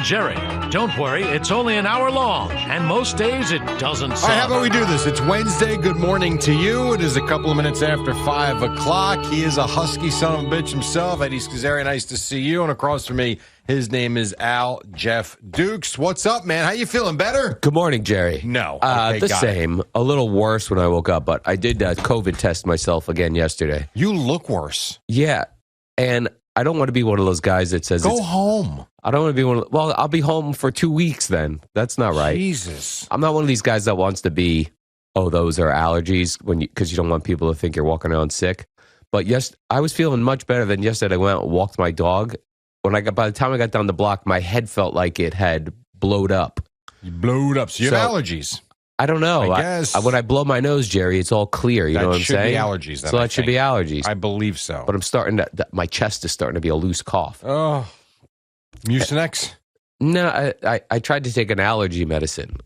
and Jerry. Don't worry, it's only an hour long, and most days it doesn't suck. All right, how about we do this? It's Wednesday. Good morning to you. It is a couple of minutes after 5 o'clock. He is a husky son of a bitch himself. Eddie Scazzeri, nice to see you. And across from me, his name is Al Jeff Dukes. What's up, man? How you feeling? Better? Good morning, Jerry. No. Okay, the same. A little worse when I woke up, but I did COVID test myself again yesterday. You look worse. Yeah, and I don't want to be one of those guys that says go home. I don't want to be one of well, I'll be home for 2 weeks then. That's not right. Jesus. I'm not one of these guys that wants to be, those are allergies because you don't want people to think you're walking around sick. But yes, I was feeling much better than yesterday. I went out and walked my dog. By the time I got down the block, my head felt like it had blowed up. You blowed up. So you have allergies. I don't know. I guess. When I blow my nose, Jerry, it's all clear. You know what I'm saying? That should be allergies. Then, so that should be allergies. I believe so. But I'm starting my chest is starting to be a loose cough. Oh, Mucinex? No, I tried to take an allergy medicine.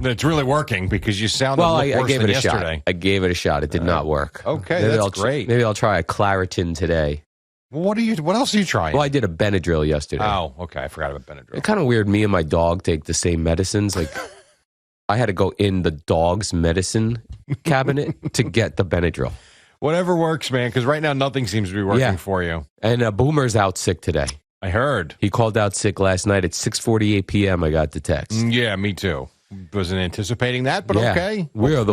It's really working because you sounded worse gave than it a yesterday. Shot. I gave it a shot. It did not work. Okay, maybe that's great. Maybe I'll try a Claritin today. What else are you trying? Well, I did a Benadryl yesterday. Oh, okay. I forgot about Benadryl. It's kind of weird. Me and my dog take the same medicines. Like, I had to go in the dog's medicine cabinet to get the Benadryl. Whatever works, man, because right now nothing seems to be working for you. And Boomer's out sick today. I heard. He called out sick last night at 6:48 p.m. I got the text. Yeah, me too. Wasn't anticipating that, but okay.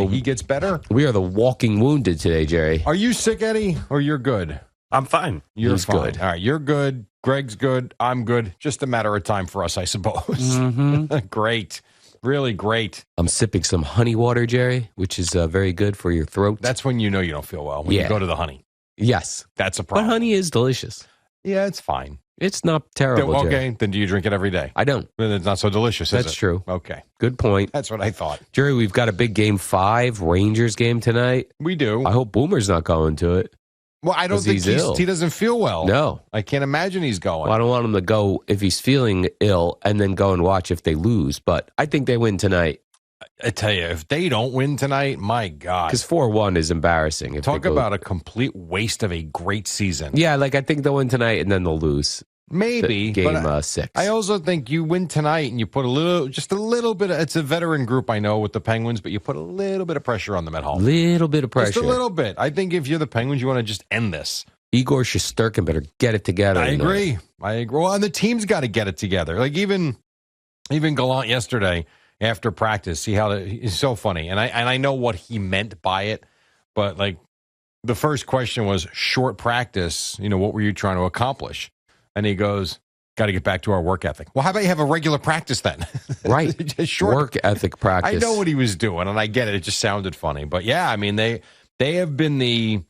He gets better. We are the walking wounded today, Jerry. Are you sick, Eddie, or you're good? I'm fine. He's fine. Good. All right, you're good. Greg's good. I'm good. Just a matter of time for us, I suppose. Mm-hmm. Great. Really great. I'm sipping some honey water, Jerry, which is very good for your throat. That's when you know you don't feel well, when you go to the honey. Yes. That's a problem. But honey is delicious. Yeah, it's fine. It's not terrible, Okay, Jerry. then do you drink it every day? I don't. Then it's not so delicious, is it? That's true. Okay. Good point. That's what I thought. Jerry, we've got a big Game 5 Rangers game tonight. We do. I hope Boomer's not going to it. Well, I don't think he doesn't feel well. No. I can't imagine he's going. Well, I don't want him to go if he's feeling ill and then go and watch if they lose. But I think they win tonight. I tell you, if they don't win tonight, my God. Because 4-1 is embarrassing. Talk about a complete waste of a great season. Yeah, I think they'll win tonight and then they'll lose. Maybe. Game 6. I also think you win tonight and you put just a little bit it's a veteran group, I know, with the Penguins, but you put a little bit of pressure on them at home. Little bit of pressure. Just a little bit. I think if you're the Penguins, you want to just end this. Igor Shesterkin better get it together. I agree. Well, and the team's got to get it together. Like even Gallant yesterday after practice, see how he's so funny. And I know what he meant by it, but like the first question was short practice, what were you trying to accomplish? And he goes, got to get back to our work ethic. Well, how about you have a regular practice then? Right. Just short work ethic practice. I know what he was doing, and I get it. It just sounded funny. But yeah, I mean, they have been the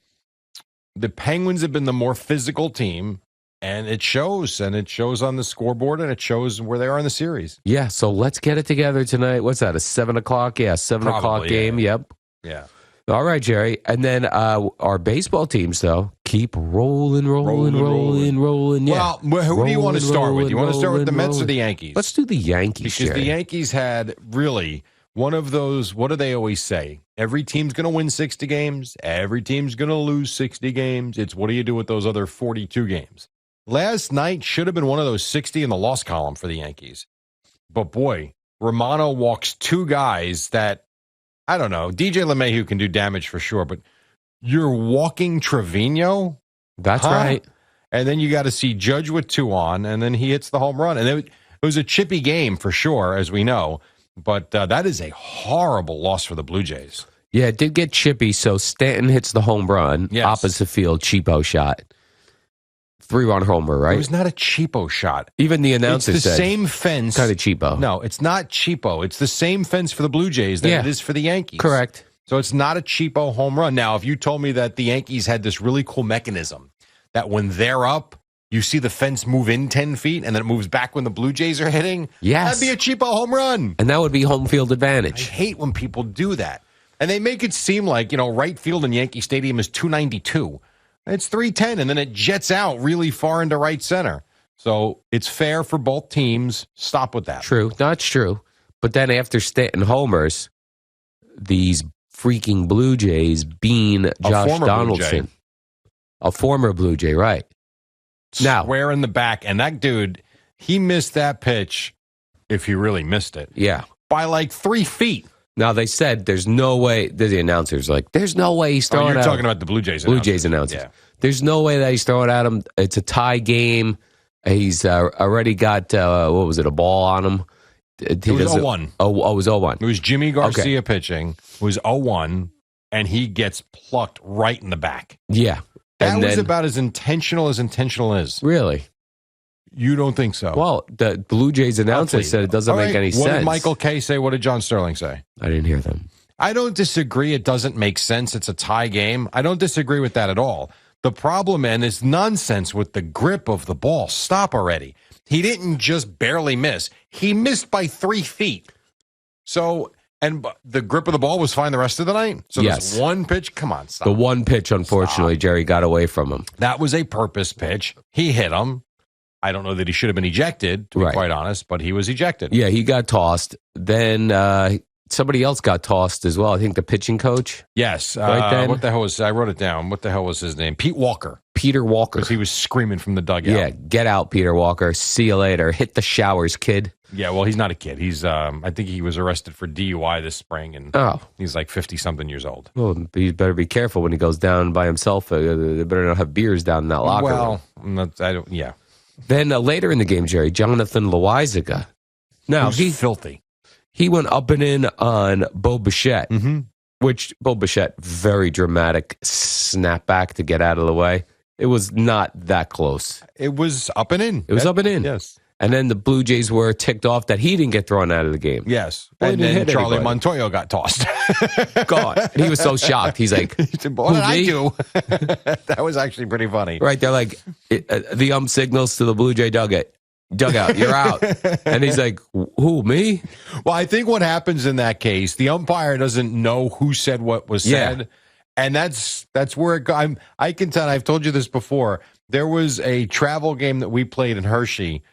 Penguins have been the more physical team, and it shows. And it shows on the scoreboard, and it shows where they are in the series. Yeah, so let's get it together tonight. What's that, a 7 o'clock? Yeah, 7 o'clock game. Yeah. Yep. Yeah. All right, Jerry. And then our baseball teams, though, keep rolling. Yeah. Well, who do you want to start with? You want to start with the Mets or the Yankees? Let's do the Yankees, Because Jerry. the Yankees had really one of those, what do they always say? Every team's going to win 60 games. Every team's going to lose 60 games. It's what do you do with those other 42 games? Last night should have been one of those 60 in the loss column for the Yankees. But boy, Romano walks two guys that, I don't know. DJ LeMahieu can do damage for sure, but you're walking Trevino? That's right. And then you got to see Judge with 2 on, and then he hits the home run. And it was a chippy game for sure, as we know. But that is a horrible loss for the Blue Jays. Yeah, it did get chippy, so Stanton hits the home run. Yes. Opposite field, cheapo shot. 3-run homer, right? It was not a cheapo shot. Even the announcer said. It's the same fence. Kind of cheapo. No, it's not cheapo. It's the same fence for the Blue Jays that it is for the Yankees. Correct. So it's not a cheapo home run. Now, if you told me that the Yankees had this really cool mechanism that when they're up, you see the fence move in 10 feet and then it moves back when the Blue Jays are hitting, yes, that'd be a cheapo home run. And that would be home field advantage. I hate when people do that. And they make it seem like, right field in Yankee Stadium is 292. It's 310, and then it jets out really far into right center. So it's fair for both teams. Stop with that. True. That's true. But then after Stanton homers, these freaking Blue Jays bean Josh Donaldson. A former Blue Jay, right. Square in the back. And that dude, He missed that pitch, if he really missed it, Yeah. by like 3 feet. Now, they said there's no way, the announcer's like, there's no way he's throwing You're at talking him. about the Blue Jays announcers. Yeah. There's no way that he's throwing at him. It's a tie game. He's already got, what was it, a ball on him? It was 0-1. It was 0-1. It was Jimmy Garcia pitching. It was 0-1, and he gets plucked right in the back. Yeah. That was about as intentional is. Really? You don't think so? Well, the Blue Jays announcer said it doesn't make any sense. What did Michael Kay say? What did John Sterling say? I didn't hear them. I don't disagree. It doesn't make sense. It's a tie game. I don't disagree with that at all. The problem, and is nonsense with the grip of the ball. Stop already. He didn't just barely miss. He missed by 3 feet. So, and the grip of the ball was fine the rest of the night? So yes. This one pitch, come on, stop. The one pitch, unfortunately, Jerry got away from him. That was a purpose pitch. He hit him. I don't know that he should have been ejected, to be quite honest, but he was ejected. Yeah, he got tossed. Then somebody else got tossed as well. I think the pitching coach. Yes. Then. What the hell was, I wrote it down. What the hell was his name? Pete Walker. Peter Walker. Because he was screaming from the dugout. Yeah, get out, Peter Walker. See you later. Hit the showers, kid. Yeah, well, he's not a kid. He's, I think he was arrested for DUI this spring, and he's like 50-something years old. Well, he better be careful when he goes down by himself. They better not have beers down in that locker room. Yeah. Then later in the game, Jerry, Jonathan Loizaga. Now, he's filthy. He went up and in on Bo Bichette, which Bo Bichette, very dramatic snapback to get out of the way. It was not that close. It was up and in. It was up and in. Yes. And then the Blue Jays were ticked off that he didn't get thrown out of the game. Yes. Well, and then Charlie Montoyo got tossed. God. And he was so shocked. He's like, what did I do? That was actually pretty funny. Right. They're like, the signals to the Blue Jay dugout, you're out. And he's like, who, me? Well, I think what happens in that case, the umpire doesn't know who said what was said. Yeah. And that's where it goes. I can tell, I've told you this before. There was a travel game that we played in Hershey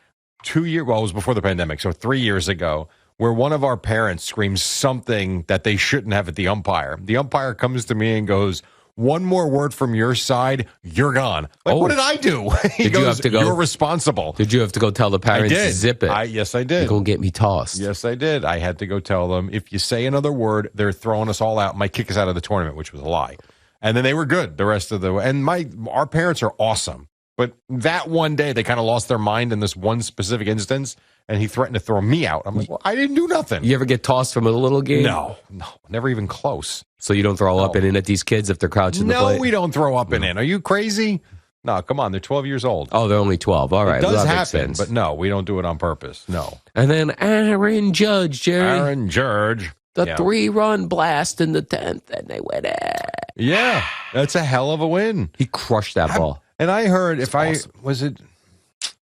2 years, well, it was before the pandemic, so 3 years ago, where one of our parents screams something that they shouldn't have at the umpire. The umpire comes to me and goes, one more word from your side, you're gone. Like, what did I do? He did goes, you have to go? You're responsible. Did you have to go tell the parents to zip it? Yes, I did. You're going to get me tossed. Yes, I did. I had to go tell them, if you say another word, they're throwing us all out, might kick us out of the tournament, which was a lie. And then they were good the rest of the way. And our parents are awesome. But that one day, they kind of lost their mind in this one specific instance, and he threatened to throw me out. I'm like, well, I didn't do nothing. You ever get tossed from a little game? No, never even close. So you don't throw up and in at these kids if they're crouching the plate? No, we don't throw up and in. Are you crazy? No, come on. They're 12 years old. Oh, they're only 12. All right. It does that happen, but no, we don't do it on purpose. No. And then Aaron Judge, Jerry. Aaron Judge. The 3-run blast in the 10th, and they went Yeah, that's a hell of a win. He crushed that ball. And I heard, awesome.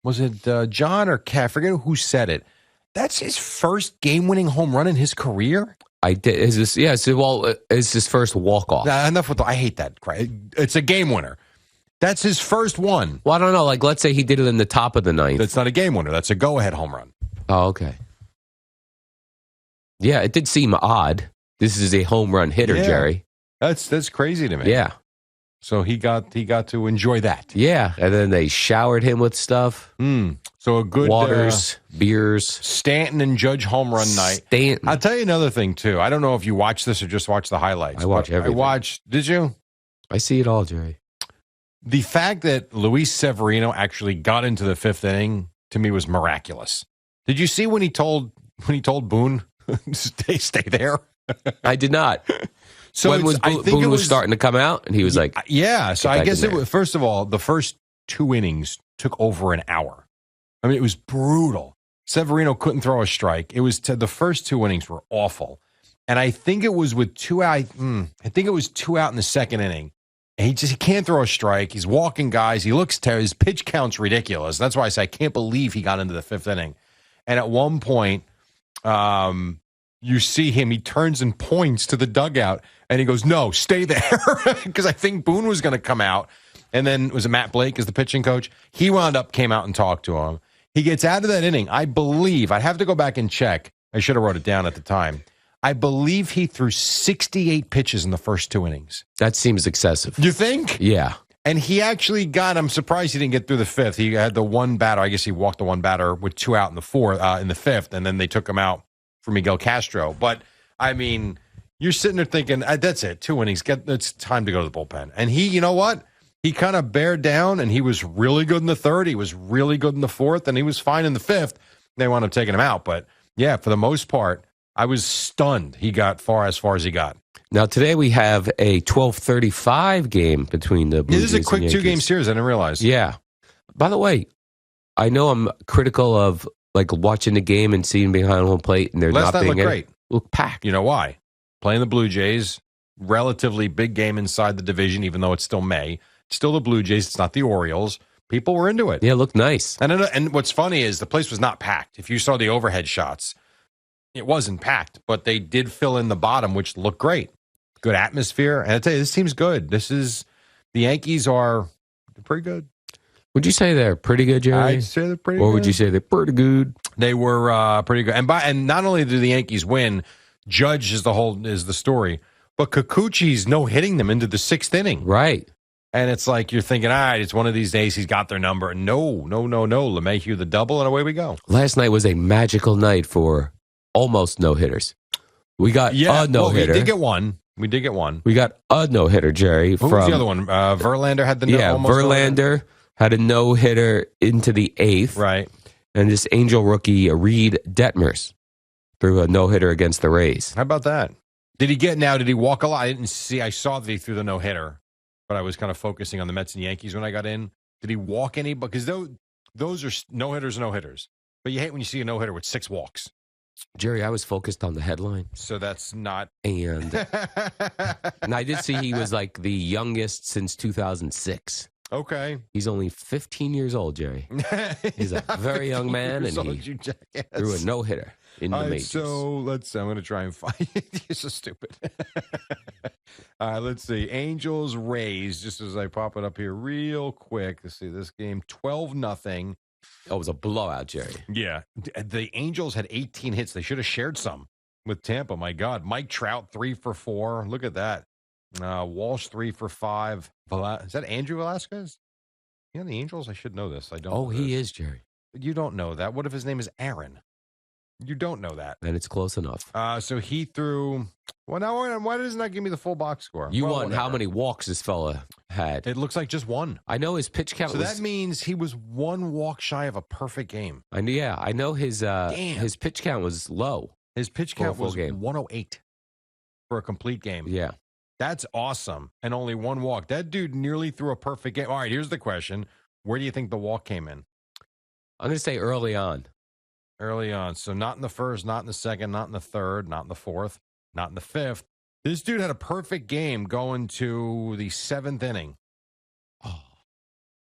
was it John or Kat? I forget who said it. That's his first game-winning home run in his career. I did. Is this? Yeah. So, well, it's his first walk-off. Nah, enough with I hate that. It's a game winner. That's his first one. Well, I don't know. Like, let's say he did it in the top of the 9th. That's not a game winner. That's a go-ahead home run. Oh, okay. Yeah, it did seem odd. This is a home run hitter, Jerry. That's crazy to me. Yeah. So he got to enjoy that. Yeah, and then they showered him with stuff. So a good waters, beers. Stanton and Judge home run night. Stanton. I'll tell you another thing too. I don't know if you watch this or just watch the highlights. I watch everything. Did you? I see it all, Jerry. The fact that Luis Severino actually got into the 5th inning to me was miraculous. Did you see when he told Boone stay there? I did not. So when was Boone was starting to come out, and he was like, "Yeah." So I guess it was. First of all, the first 2 innings took over an hour. I mean, it was brutal. Severino couldn't throw a strike. It was the first 2 innings were awful, and I think it was with 2 out. I think it was 2 out in the 2nd inning. And he can't throw a strike. He's walking guys. He looks terrible. His pitch count's ridiculous. That's why I say I can't believe he got into the 5th inning. And at one point, you see him. He turns and points to the dugout, and he goes, "No, stay there," because I think Boone was going to come out. And then was it Matt Blake as the pitching coach? He came out and talked to him. He gets out of that inning. I believe I'd have to go back and check. I should have wrote it down at the time. I believe he threw 68 pitches in the first 2 innings. That seems excessive. You think? Yeah. And he actually I'm surprised he didn't get through the fifth. He had the one batter. I guess he walked the one batter with 2 out in the fifth, and then they took him out for Miguel Castro. But, I mean, you're sitting there thinking, that's it, 2 innings. It's time to go to the bullpen. And he, you know what? He kind of bared down, and he was really good in the third. He was really good in the fourth, and he was fine in the fifth. They wound up taking him out. But, yeah, for the most part, I was stunned he got as far as he got. Now, today we have a 12:35 game between the Blue Jays. This is a quick and Yankees. 2-game series. I didn't realize. Yeah. By the way, I know I'm critical of like watching the game and seeing behind home plate, and they're Last not night being looked great. Look packed. You know why? Playing the Blue Jays, relatively big game inside the division, even though it's still May. It's still the Blue Jays. It's not the Orioles. People were into it. Yeah, it looked nice. And what's funny is the place was not packed. If you saw the overhead shots, it wasn't packed, but they did fill in the bottom, which looked great. Good atmosphere. And I tell you, this team's good. The Yankees are pretty good. Would you say they're pretty good, Jerry? I'd say they're pretty good. Or would you say they're pretty good? They were pretty good. And not only do the Yankees win, Judge is the story, but Kikuchi's no-hitting them into the 6th inning. Right. And it's like you're thinking, all right, it's one of these days he's got their number. No. LeMahieu the double, and away we go. Last night was a magical night for almost no-hitters. We got a no-hitter. We did get one. We got a no-hitter, Jerry. Who was the other one? Verlander had the almost Verlander had a no-hitter into the 8th. Right. And this Angel rookie, Reed Detmers, threw a no-hitter against the Rays. How about that? Did he walk a lot? I didn't see. I saw that he threw the no-hitter, but I was kind of focusing on the Mets and Yankees when I got in. Did he walk any? Because those are no-hitters. But you hate when you see a no-hitter with 6 walks. Jerry, I was focused on the headline. So that's not. And I did see he was like the youngest since 2006. Okay. He's only 15 years old, Jerry. He's a very young man, and he threw a no-hitter in the majors. So I'm going to try and find it. You're so stupid. All right, let's see. Angels, Rays, just as I pop it up here real quick. Let's see this game, 12-0. Oh, it was a blowout, Jerry. Yeah. The Angels had 18 hits. They should have shared some with Tampa. My God. Mike Trout, 3 for 4. Look at that. Walsh, 3 for 5. Is that Andrew Velasquez? Yeah, the Angels? I should know this. I don't know he this. is, Jerry. You don't know that. What if his name is Aaron? You don't know that. Then it's close enough. So he threw. Well, now why doesn't that give me the full box score? You want how many walks this fella had? It looks like just one. I know his pitch count. So that means he was 1 walk shy of a perfect game. I know his pitch count was low. His pitch count was 108 for a complete game. Yeah. That's awesome. And only 1 walk. That dude nearly threw a perfect game. All right, here's the question. Where do you think the walk came in? I'm going to say early on. Early on. So not in the first, not in the second, not in the third, not in the fourth, not in the fifth. This dude had a perfect game going to the 7th inning. Oh.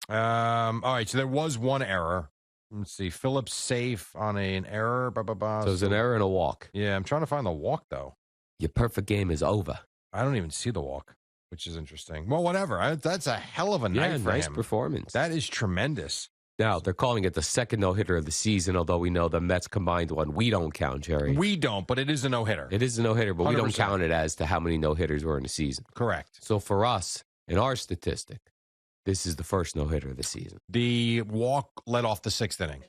All right, so there was one error. Let's see. Phillips safe on an error. So it was an error and a walk. Yeah, I'm trying to find the walk, though. Your perfect game is over. I don't even see the walk, which is interesting. Well, whatever. That's a hell of a night for nice him. Performance. That is tremendous. Now, they're calling it the second no-hitter of the season, although we know the Mets combined one. We don't count, Jerry. We don't, but it is a no-hitter. It is a no-hitter, but 100%. we don't count it as to how many no-hitters were in the season. Correct. So for us, in our statistic, this is the first no-hitter of the season. The walk led off the 6th inning.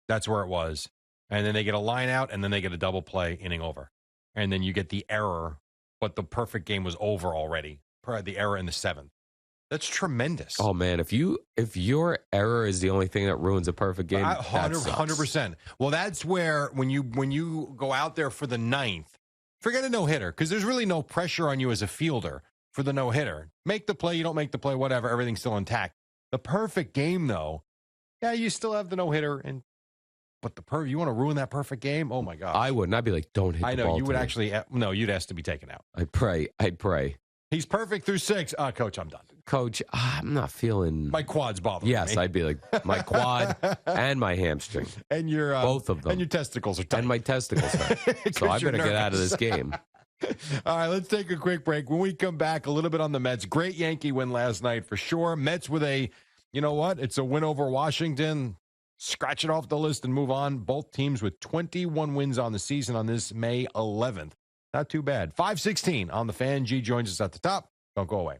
That's where it was. And then they get a line out, and then they get a double play, inning over. And then you get the error, but the perfect game was over already. The error in the 7th. That's tremendous. Oh, man, if your error is the only thing that ruins a perfect game, 100%. Well, that's where when you go out there for the 9th, forget a no-hitter, because there's really no pressure on you as a fielder for the no-hitter. Make the play, you don't make the play, whatever, everything's still intact. The perfect game, though, yeah, you still have the no-hitter, but you want to ruin that perfect game? Oh, my gosh. I wouldn't. I'd be like, don't hit the ball. I know, you would today. actually, no, you'd ask to be taken out. I'd pray. He's perfect through 6. Coach, I'm done. Coach, I'm not feeling... My quad's bothering me. Yes, I'd be like, my quad and my hamstring. And your... both of them. And your testicles are tight. And my testicles hurt. So I better get out of this game. All right, let's take a quick break. When we come back, a little bit on the Mets. Great Yankee win last night for sure. Mets with you know what? It's a win over Washington. Scratch it off the list and move on. Both teams with 21 wins on the season on this May 11th. Not too bad. 5:16 on the Fan. G joins us at the top. Don't go away.